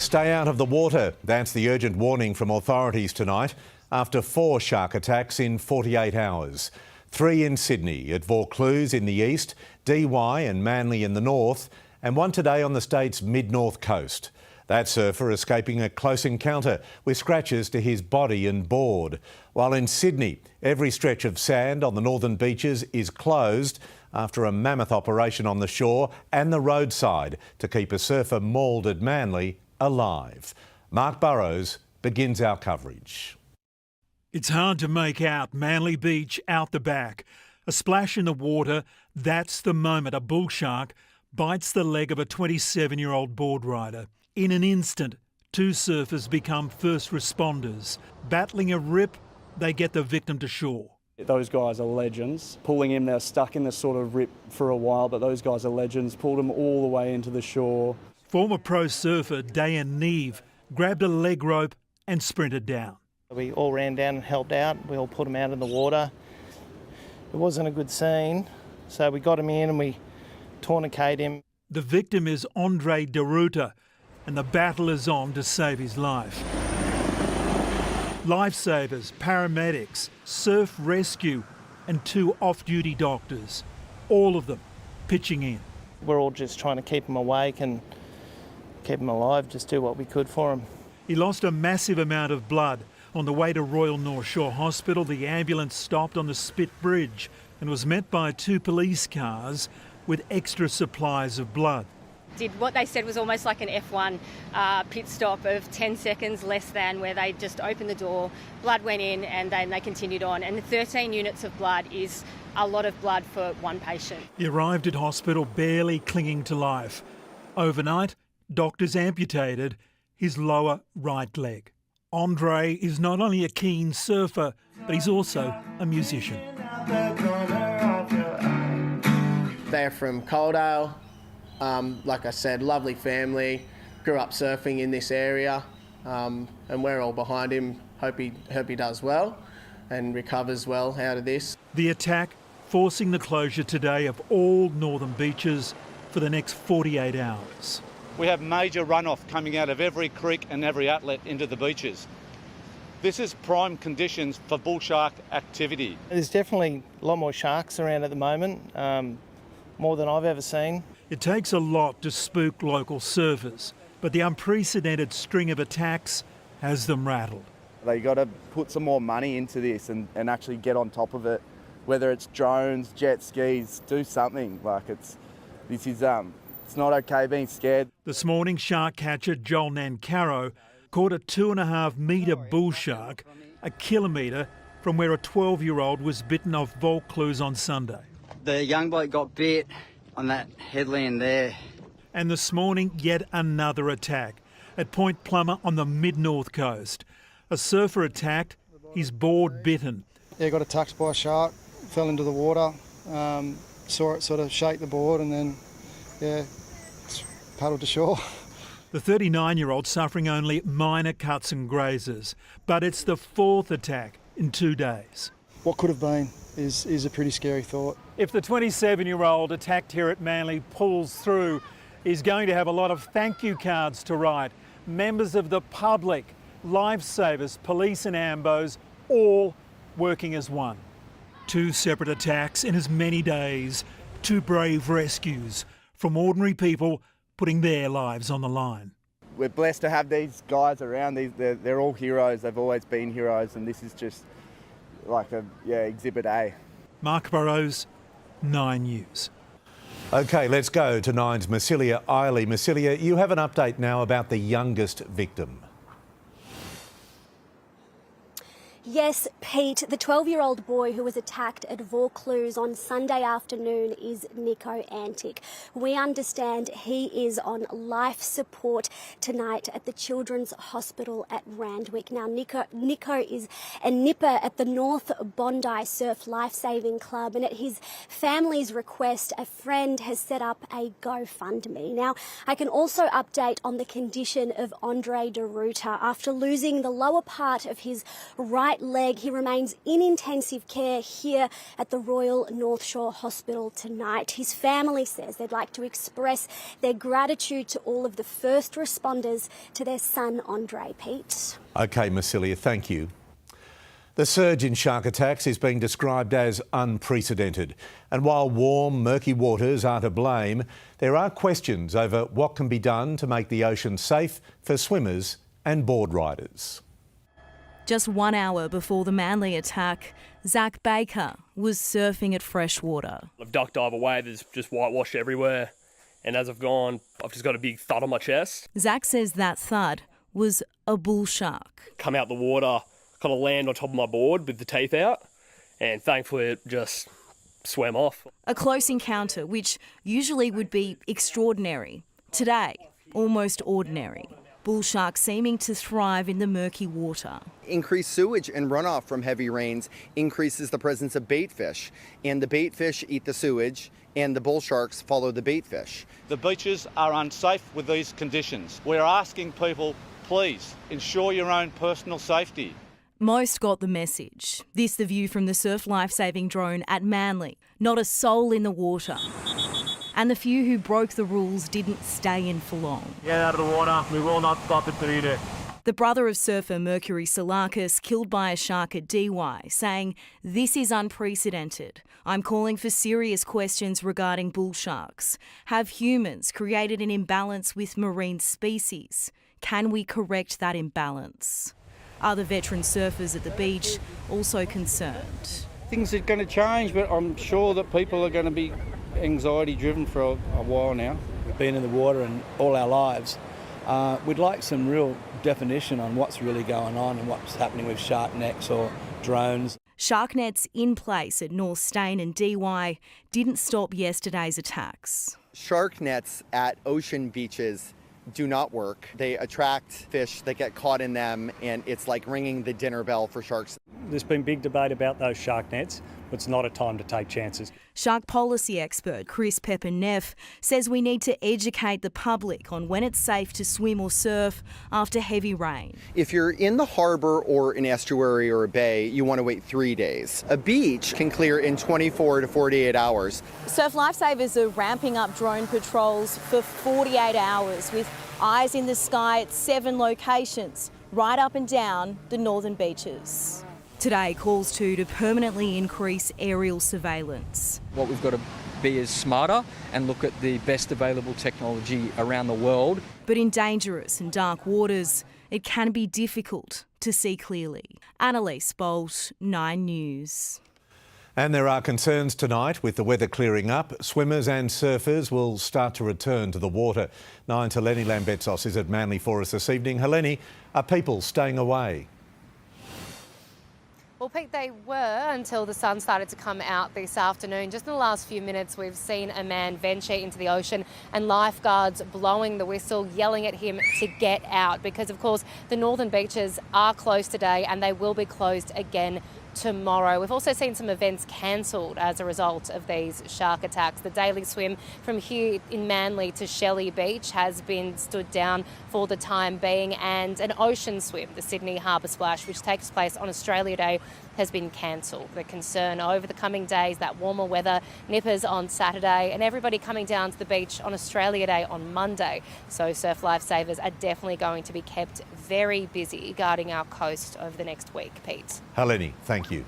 Stay out of the water. That's the urgent warning from authorities tonight after 4 shark attacks in 48 hours. 3 in Sydney, at Vaucluse in the east, Dee Why and Manly in the north, and 1 today on the state's mid-north coast. That surfer escaping a close encounter with scratches to his body and board. While in Sydney, every stretch of sand on the northern beaches is closed after a mammoth operation on the shore and the roadside to keep a surfer mauled at Manly alive. Mark Burrows begins our coverage. It's hard to make out Manly Beach out the back. A splash in the water, that's the moment a bull shark bites the leg of a 27-year-old board rider. In an instant, 2 surfers become first responders. Battling a rip, they get the victim to shore. Those guys are legends. Pulling him, they're stuck in this sort of rip for a while, but those guys are legends. Pulled him all the way into the shore. Former pro surfer Dayan Neve grabbed a leg rope and sprinted down. We all ran down and helped out. We all put him out in the water. It wasn't a good scene, so we got him in and we tourniqueted him. The victim is Andre De Ruta, and the battle is on to save his life. Lifesavers, paramedics, surf rescue and 2 off-duty doctors, all of them pitching in. We're all just trying to keep him awake and keep him alive, just do what we could for him. He lost a massive amount of blood. On the way to Royal North Shore Hospital, the ambulance stopped on the Spit Bridge and was met by 2 police cars with extra supplies of blood. Did what they said was almost like an F1 pit stop of 10 seconds less than, where they just opened the door, blood went in and then they continued on. And 13 units of blood is a lot of blood for 1 patient. He arrived at hospital barely clinging to life. Overnight, doctors amputated his lower right leg. Andre is not only a keen surfer, but he's also a musician. They're from Coaldale. Like I said, lovely family. Grew up surfing in this area, and we're all behind him. Hope he does well and recovers well out of this. The attack forcing the closure today of all northern beaches for the next 48 hours. We have major runoff coming out of every creek and every outlet into the beaches. This is prime conditions for bull shark activity. There's definitely a lot more sharks around at the moment, more than I've ever seen. It takes a lot to spook local surfers, but the unprecedented string of attacks has them rattled. They got to put some more money into this and actually get on top of it. Whether it's drones, jet skis, do something. It's not okay being scared. This morning, shark catcher Joel Nancaro caught a 2.5-metre bull shark, a kilometre from where a 12-year-old was bitten off Vaucluse on Sunday. The young bloke got bit on that headland there. And this morning, yet another attack at Point Plummer on the mid-north coast. A surfer attacked, his board bitten. Yeah, got attacked by a shark, fell into the water, saw it sort of shake the board and then, yeah, paddled to shore. The 39-year-old suffering only minor cuts and grazes, but it's the 4th attack in 2 days. What could have been is a pretty scary thought. If the 27-year-old attacked here at Manly pulls through, he's going to have a lot of thank you cards to write. Members of the public, lifesavers, police and ambos, all working as one. 2 separate attacks in as many days, 2 brave rescues from ordinary people putting their lives on the line. We're blessed to have these guys around. They're all heroes. They've always been heroes, and this is just like Exhibit A. Mark Burrows, 9 News. OK, let's go to 9's Massilia Eiley. Massilia, you have an update now about the youngest victim. Yes, Pete, the 12-year-old boy who was attacked at Vaucluse on Sunday afternoon is Nico Antic. We understand he is on life support tonight at the Children's Hospital at Randwick. Now, Nico is a nipper at the North Bondi Surf Lifesaving Club, and at his family's request, a friend has set up a GoFundMe. Now, I can also update on the condition of Andre De Ruta after losing the lower part of his right right leg. He remains in intensive care here at the Royal North Shore Hospital tonight. His family says they'd like to express their gratitude to all of the first responders to their son, Andre. Pete. OK, Massilia, thank you. The surge in shark attacks is being described as unprecedented. And while warm, murky waters are to blame, there are questions over what can be done to make the ocean safe for swimmers and board riders. Just 1 hour before the Manly attack, Zach Baker was surfing at freshwater. I've duck dive away, there's just whitewash everywhere. And as I've gone, I've just got a big thud on my chest. Zach says that thud was a bull shark. Come out the water, kind of land on top of my board with the teeth out, and thankfully it just swam off. A close encounter, which usually would be extraordinary. Today, almost ordinary. Bull sharks seeming to thrive in the murky water. Increased sewage and runoff from heavy rains increases the presence of bait fish, and the bait fish eat the sewage, and the bull sharks follow the bait fish. The beaches are unsafe with these conditions. We're asking people, please ensure your own personal safety. Most got the message. This the view from the surf lifesaving drone at Manly. Not a soul in the water. And the few who broke the rules didn't stay in for long. Get out of the water. We will not stop it today. The brother of surfer Mercury Salakis killed by a shark at DY, saying, "This is unprecedented. I'm calling for serious questions regarding bull sharks. Have humans created an imbalance with marine species? Can we correct that imbalance?" Other veteran surfers at the beach also concerned. Things are going to change, but I'm sure that people are going to be anxiety-driven for a while now. We've been in the water and all our lives. We'd like some real definition on what's really going on and what's happening with shark nets or drones. Shark nets in place at North Stain and DY didn't stop yesterday's attacks. Shark nets at ocean beaches do not work. They attract fish that get caught in them, and it's like ringing the dinner bell for sharks. There's been big debate about those shark nets, but it's not a time to take chances. Shark policy expert Chris Pepper-Neff says we need to educate the public on when it's safe to swim or surf after heavy rain. If you're in the harbour or an estuary or a bay, you want to wait 3 days. A beach can clear in 24 to 48 hours. Surf lifesavers are ramping up drone patrols for 48 hours with eyes in the sky at 7 locations, right up and down the northern beaches. Today calls to permanently increase aerial surveillance. What we've got to be is smarter and look at the best available technology around the world. But in dangerous and dark waters, it can be difficult to see clearly. Annalise Bolt, 9 News. And there are concerns tonight with the weather clearing up. Swimmers and surfers will start to return to the water. 9's Helene Lambetsos is at Manly for us this evening. Helene, are people staying away? Well, Pete, they were until the sun started to come out this afternoon. Just in the last few minutes, we've seen a man venture into the ocean and lifeguards blowing the whistle, yelling at him to get out because, of course, the northern beaches are closed today and they will be closed again tomorrow. We've also seen some events cancelled as a result of these shark attacks. The daily swim from here in Manly to Shelley Beach has been stood down for the time being, and an ocean swim, the Sydney Harbour Splash, which takes place on Australia Day, has been cancelled. The concern over the coming days, that warmer weather, nippers on Saturday, and everybody coming down to the beach on Australia Day on Monday. So surf lifesavers are definitely going to be kept very busy guarding our coast over the next week, Pete. Helene, thank you.